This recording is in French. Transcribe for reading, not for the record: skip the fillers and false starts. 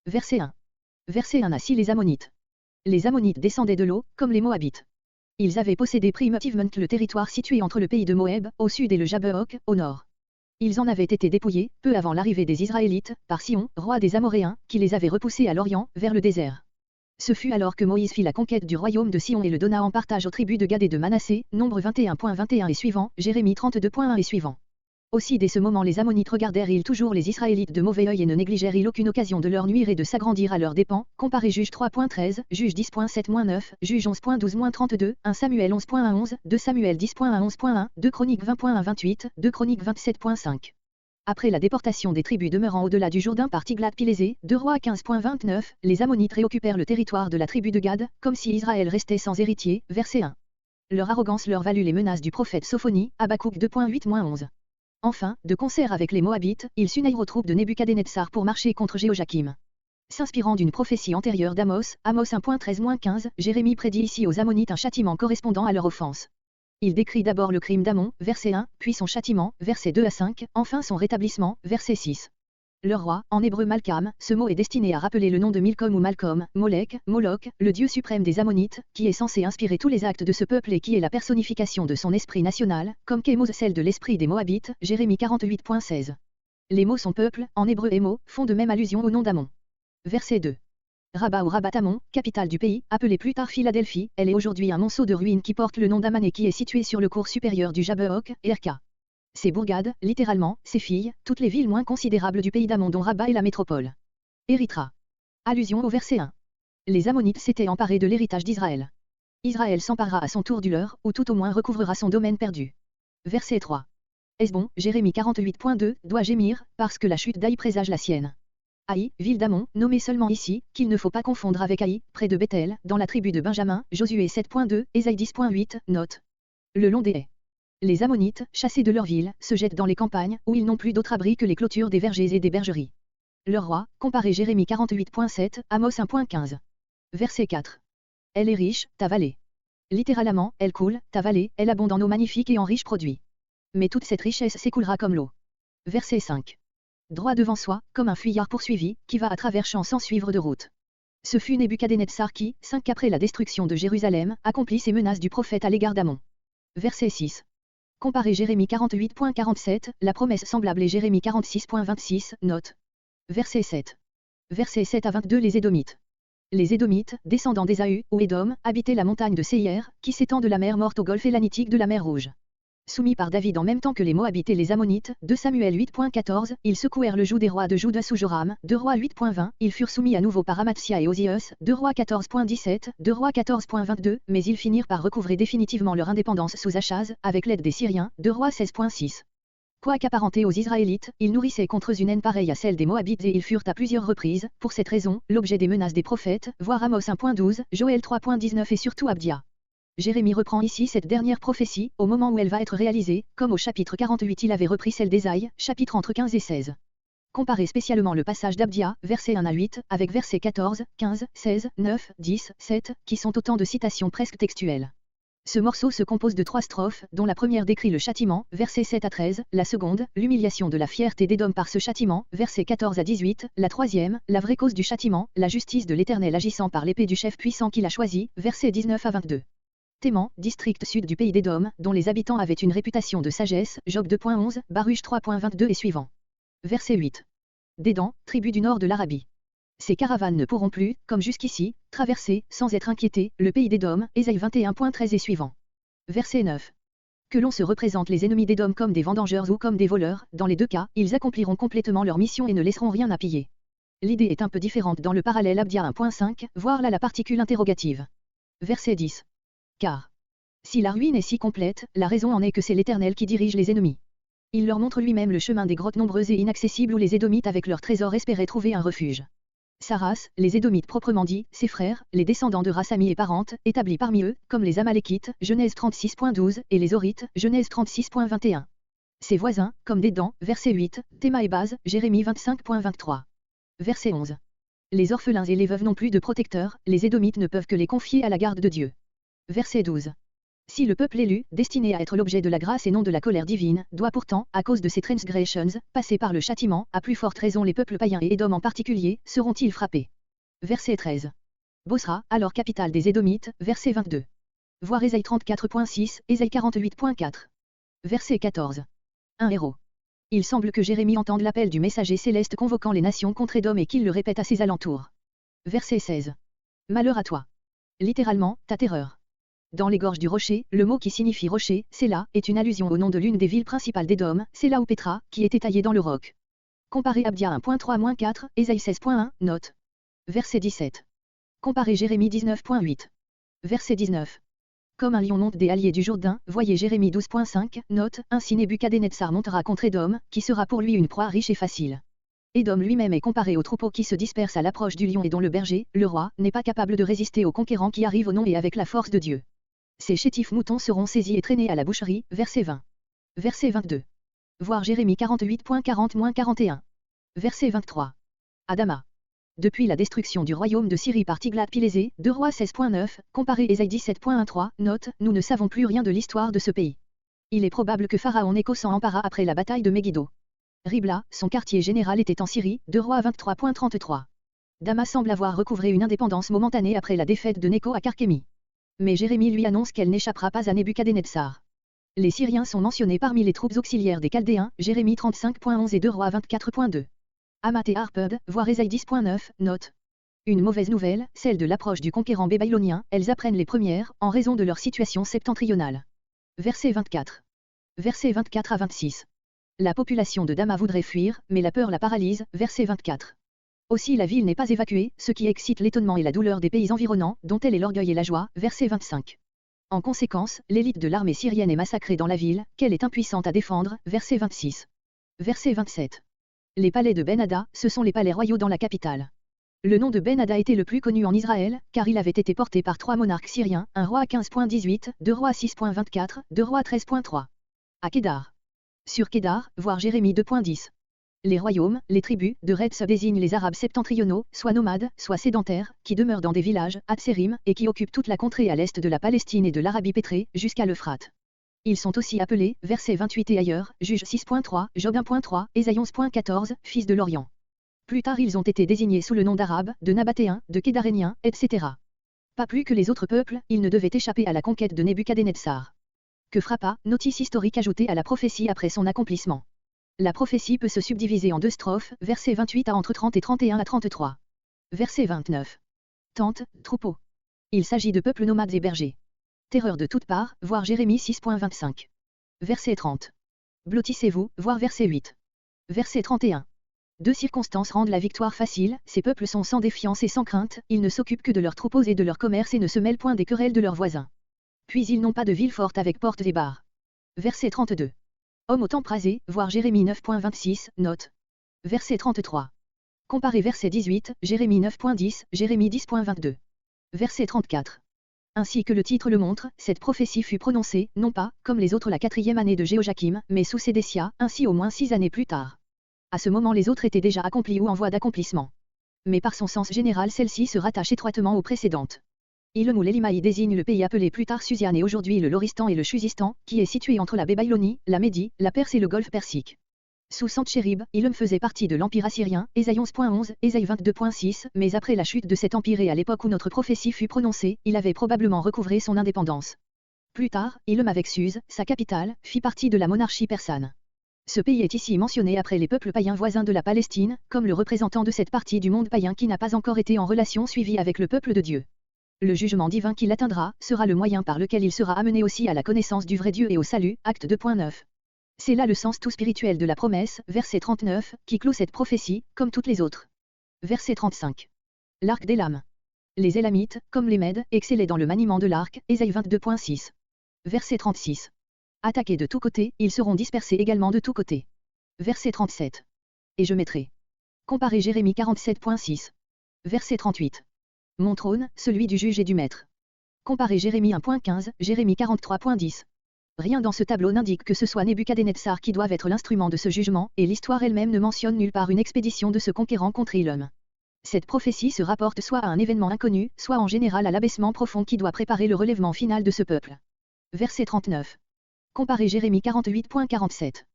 Verset 1. Verset 1 Ainsi les Ammonites. Les Ammonites descendaient de l'eau, comme les Moabites. Ils avaient possédé primitivement le territoire situé entre le pays de Moab, au sud et le Jabbeok, au nord. Ils en avaient été dépouillés, peu avant l'arrivée des Israélites, par Sion, roi des Amoréens, qui les avait repoussés à l'orient, vers le désert. Ce fut alors que Moïse fit la conquête du royaume de Sion et le donna en partage aux tribus de Gad et de Manassé, Nombre 21.21 et suivant, Jérémie 32.1 et suivant. Aussi dès ce moment les Ammonites regardèrent-ils toujours les Israélites de mauvais œil et ne négligèrent-ils aucune occasion de leur nuire et de s'agrandir à leurs dépens. Comparez Juge 3.13, Juge 10.7-9, Juge 11.12-32, 1 Samuel 11.11, 2 Samuel 10.11.1, 2 Chroniques 20.1-28, 2 Chroniques 27.5. Après la déportation des tribus demeurant au-delà du Jourdain par Tiglath-Pilésé, 2 Rois 15.29, les Ammonites réoccupèrent le territoire de la tribu de Gad, comme si Israël restait sans héritier. Verset 1. Leur arrogance leur valut les menaces du prophète Sophonie, Habakkuk 2.8-11. Enfin, de concert avec les Moabites, ils s'unirent aux troupes de Nebuchadnezzar pour marcher contre Jéhojakim. S'inspirant d'une prophétie antérieure d'Amos, Amos 1.13-15, Jérémie prédit ici aux Ammonites un châtiment correspondant à leur offense. Il décrit d'abord le crime d'Amon, verset 1, puis son châtiment, versets 2 à 5, enfin son rétablissement, verset 6. Le roi, en hébreu Malkam, ce mot est destiné à rappeler le nom de Milcom ou Malcom, Molek, Moloch, le dieu suprême des Ammonites, qui est censé inspirer tous les actes de ce peuple et qui est la personnification de son esprit national, comme Kémos celle de l'esprit des Moabites, Jérémie 48.16. Les mots son peuple, en hébreu Émo, font de même allusion au nom d'Amon. Verset 2. Rabat ou Rabat-Amon, capitale du pays, appelée plus tard Philadelphie, elle est aujourd'hui un monceau de ruines qui porte le nom d'Aman et qui est situé sur le cours supérieur du Jabbeok, Erka. Ces bourgades, littéralement, ces filles, toutes les villes moins considérables du pays d'Amon dont Rabat est la métropole. Érythra. Allusion au verset 1. Les Ammonites s'étaient emparés de l'héritage d'Israël. Israël s'emparera à son tour du leur, ou tout au moins recouvrera son domaine perdu. Verset 3. Hesbon, Jérémie 48.2, doit gémir, parce que la chute d'Aï présage la sienne. Aï, ville d'Amon, nommée seulement ici, qu'il ne faut pas confondre avec Aï, près de Bethel, dans la tribu de Benjamin, Josué 7.2, Ésaïe 10.8, note. Le long des haies. Les Ammonites, chassés de leur ville, se jettent dans les campagnes, où ils n'ont plus d'autre abri que les clôtures des vergers et des bergeries. Leur roi, comparez Jérémie 48.7, Amos 1.15. Verset 4. Elle est riche, ta vallée. Littéralement, elle coule, ta vallée, elle abonde en eau magnifique et en riches produits. Mais toute cette richesse s'écoulera comme l'eau. Verset 5. Droit devant soi, comme un fuyard poursuivi, qui va à travers champs sans suivre de route. Ce fut Nebuchadnezzar qui, 5 après la destruction de Jérusalem, accomplit ces menaces du prophète à l'égard d'Amon. Verset 6. Comparez Jérémie 48.47, la promesse semblable et Jérémie 46.26, note. Verset 7. Verset 7 à 22 Les Édomites. Les Édomites, descendants d'Ésaü, ou Édom, habitaient la montagne de Séir, qui s'étend de la mer Morte au golfe élanitique de la mer Rouge. Soumis par David en même temps que les Moabites et les Ammonites, 2 Samuel 8.14, ils secouèrent le joug des rois de Juda sous Joram, 2 Rois 8.20, ils furent soumis à nouveau par Amatzia et Osios, 2 Rois 14.17, 2 Rois 14.22, mais ils finirent par recouvrer définitivement leur indépendance sous Achaz, avec l'aide des Syriens, 2 Rois 16.6. Quoiqu'apparentés aux Israélites, ils nourrissaient contre eux une haine pareille à celle des Moabites et ils furent à plusieurs reprises, pour cette raison, l'objet des menaces des prophètes, voir Amos 1.12, Joël 3.19 et surtout Abdia. Jérémie reprend ici cette dernière prophétie, au moment où elle va être réalisée, comme au chapitre 48 il avait repris celle d'Ésaïe, chapitre entre 15 et 16. Comparez spécialement le passage d'Abdia, versets 1 à 8, avec versets 14, 15, 16, 9, 10, 7, qui sont autant de citations presque textuelles. Ce morceau se compose de 3 strophes, dont la première décrit le châtiment, versets 7 à 13, la seconde, l'humiliation de la fierté d'Édom par ce châtiment, versets 14 à 18, la troisième, la vraie cause du châtiment, la justice de l'Éternel agissant par l'épée du chef puissant qu'il a choisi, versets 19 à 22. Théman, district sud du pays d'Édom, dont les habitants avaient une réputation de sagesse, Job 2.11, Baruch 3.22 et suivant. Verset 8. Dédan, tribu du nord de l'Arabie. Ces caravanes ne pourront plus, comme jusqu'ici, traverser, sans être inquiétés, le pays d'Édom, Ésaïe 21.13 et suivant. Verset 9. Que l'on se représente les ennemis d'Édom comme des vendangeurs ou comme des voleurs, dans les deux cas, ils accompliront complètement leur mission et ne laisseront rien à piller. L'idée est un peu différente dans le parallèle Abdia 1.5, voir là la particule interrogative. Verset 10. Car si la ruine est si complète, la raison en est que c'est l'Éternel qui dirige les ennemis. Il leur montre lui-même le chemin des grottes nombreuses et inaccessibles où les Édomites avec leurs trésors espéraient trouver un refuge. Sa race, les Édomites proprement dit, ses frères, les descendants de race amie et parente, établis parmi eux, comme les Amalékites, Genèse 36.12, et les Horites, Genèse 36.21. Ses voisins, comme Dédan, verset 8, Théma et Baz, Jérémie 25.23. Verset 11. Les orphelins et les veuves n'ont plus de protecteurs, les Édomites ne peuvent que les confier à la garde de Dieu. Verset 12. Si le peuple élu, destiné à être l'objet de la grâce et non de la colère divine, doit pourtant, à cause de ses transgressions, passer par le châtiment, à plus forte raison les peuples païens et Édom en particulier, seront-ils frappés. Verset 13. Bosra, alors capitale des Édomites, verset 22. Voir Ésaïe 34.6, Ésaïe 48.4. Verset 14. Un héros. Il semble que Jérémie entende l'appel du messager céleste convoquant les nations contre Édom et qu'il le répète à ses alentours. Verset 16. Malheur à toi. Littéralement, ta terreur. Dans les gorges du rocher, le mot qui signifie rocher, Séla, est une allusion au nom de l'une des villes principales d'Édom, Séla ou Pétra, qui était taillée dans le roc. Comparez Abdia 1.3-4, Ésaïe 16.1, note. Verset 17. Comparez Jérémie 19.8. Verset 19. Comme un lion monte des halliers du Jourdain, voyez Jérémie 12.5, note, ainsi Nebuchadnezzar montera contre Édom, qui sera pour lui une proie riche et facile. Édom lui-même est comparé au troupeau qui se disperse à l'approche du lion et dont le berger, le roi, n'est pas capable de résister aux conquérants qui arrivent au nom et avec la force de Dieu. Ces chétifs moutons seront saisis et traînés à la boucherie, verset 20. Verset 22. Voir Jérémie 48.40-41. Verset 23. Adama. Depuis la destruction du royaume de Syrie par Tiglath-Pilésé, 2 Rois 16.9, comparé Ésaïe 17.13, note, nous ne savons plus rien de l'histoire de ce pays. Il est probable que Pharaon Nécho s'en empara après la bataille de Megiddo. Ribla, son quartier général était en Syrie, 2 Rois 23.33. Dama semble avoir recouvré une indépendance momentanée après la défaite de Nécho à Karkémi. Mais Jérémie lui annonce qu'elle n'échappera pas à Nebuchadnezzar. Les Syriens sont mentionnés parmi les troupes auxiliaires des Chaldéens, Jérémie 35.11 et 2 Rois 24.2. Amat et Arpad, voir Ésaïe 10.9, note. Une mauvaise nouvelle, celle de l'approche du conquérant babylonien, elles apprennent les premières, en raison de leur situation septentrionale. Verset 24. Versets 24 à 26. La population de Dama voudrait fuir, mais la peur la paralyse, verset 24. Aussi la ville n'est pas évacuée, ce qui excite l'étonnement et la douleur des pays environnants, dont elle est l'orgueil et la joie, verset 25. En conséquence, l'élite de l'armée syrienne est massacrée dans la ville, qu'elle est impuissante à défendre, verset 26. Verset 27. Les palais de Ben-Hadad, ce sont les palais royaux dans la capitale. Le nom de Ben-Hadad était le plus connu en Israël, car il avait été porté par 3 monarques syriens, un roi à 15.18, 2 rois à 6.24, 2 rois à 13.3. À Kédar. Sur Kédar, voir Jérémie 2.10. Les royaumes, les tribus, de Reds désignent les Arabes septentrionaux, soit nomades, soit sédentaires, qui demeurent dans des villages, Hatsérim, et qui occupent toute la contrée à l'est de la Palestine et de l'Arabie pétrée, jusqu'à l'Euphrate. Ils sont aussi appelés, versets 28 et ailleurs, Juge 6.3, Job 1.3, Ésaïe 11.14, fils de l'Orient. Plus tard ils ont été désignés sous le nom d'Arabes, de Nabatéens, de Kédaréniens, etc. Pas plus que les autres peuples, ils ne devaient échapper à la conquête de Nebuchadnezzar. Que frappa, notice historique ajoutée à la prophétie après son accomplissement. La prophétie peut se subdiviser en 2 strophes, versets 28 à entre 30 et 31 à 33. Verset 29. Tente, troupeau. Il s'agit de peuples nomades et bergers. Terreur de toutes parts, voir Jérémie 6.25. Verset 30. Blottissez-vous, voir verset 8. Verset 31. 2 circonstances rendent la victoire facile, ces peuples sont sans défiance et sans crainte, ils ne s'occupent que de leurs troupeaux et de leur commerce et ne se mêlent point des querelles de leurs voisins. Puis ils n'ont pas de ville forte avec portes et barres. Verset 32. Homme au temple rasé, voir Jérémie 9.26, note. Verset 33. Comparez verset 18, Jérémie 9.10, Jérémie 10.22. Verset 34. Ainsi que le titre le montre, cette prophétie fut prononcée, non pas, comme les autres la 4e année de Jéhojakim, mais sous Sédécia, ainsi au moins 6 années plus tard. À ce moment les autres étaient déjà accomplis ou en voie d'accomplissement. Mais par son sens général celle-ci se rattache étroitement aux précédentes. Ilm ou l'Elimaï désigne le pays appelé plus tard Susian et aujourd'hui le Loristan et le Chuzistan, qui est situé entre la Babylonie, la Médie, la Perse et le Golfe Persique. Sous Senchérib, Ilm faisait partie de l'Empire assyrien, Ésaïe 11.11, Ésaïe 22.6, mais après la chute de cet empire et à l'époque où notre prophétie fut prononcée, il avait probablement recouvré son indépendance. Plus tard, Ilm avec Suse, sa capitale, fit partie de la monarchie persane. Ce pays est ici mentionné après les peuples païens voisins de la Palestine, comme le représentant de cette partie du monde païen qui n'a pas encore été en relation suivie avec le peuple de Dieu. Le jugement divin qui l'atteindra, sera le moyen par lequel il sera amené aussi à la connaissance du vrai Dieu et au salut, acte 2.9. C'est là le sens tout spirituel de la promesse, verset 39, qui clôt cette prophétie, comme toutes les autres. Verset 35. L'arc des lames. Les Élamites, comme les Mèdes, excellaient dans le maniement de l'arc, Ésaïe 22.6. Verset 36. Attaqués de tous côtés, ils seront dispersés également de tous côtés. Verset 37. Et je mettrai. Comparez Jérémie 47.6. Verset 38. Mon trône, celui du juge et du maître. Comparez Jérémie 1.15, Jérémie 43.10. Rien dans ce tableau n'indique que ce soit Nebuchadnezzar qui doive être l'instrument de ce jugement, et l'histoire elle-même ne mentionne nulle part une expédition de ce conquérant contre Ilm. Cette prophétie se rapporte soit à un événement inconnu, soit en général à l'abaissement profond qui doit préparer le relèvement final de ce peuple. Verset 39. Comparez Jérémie 48.47.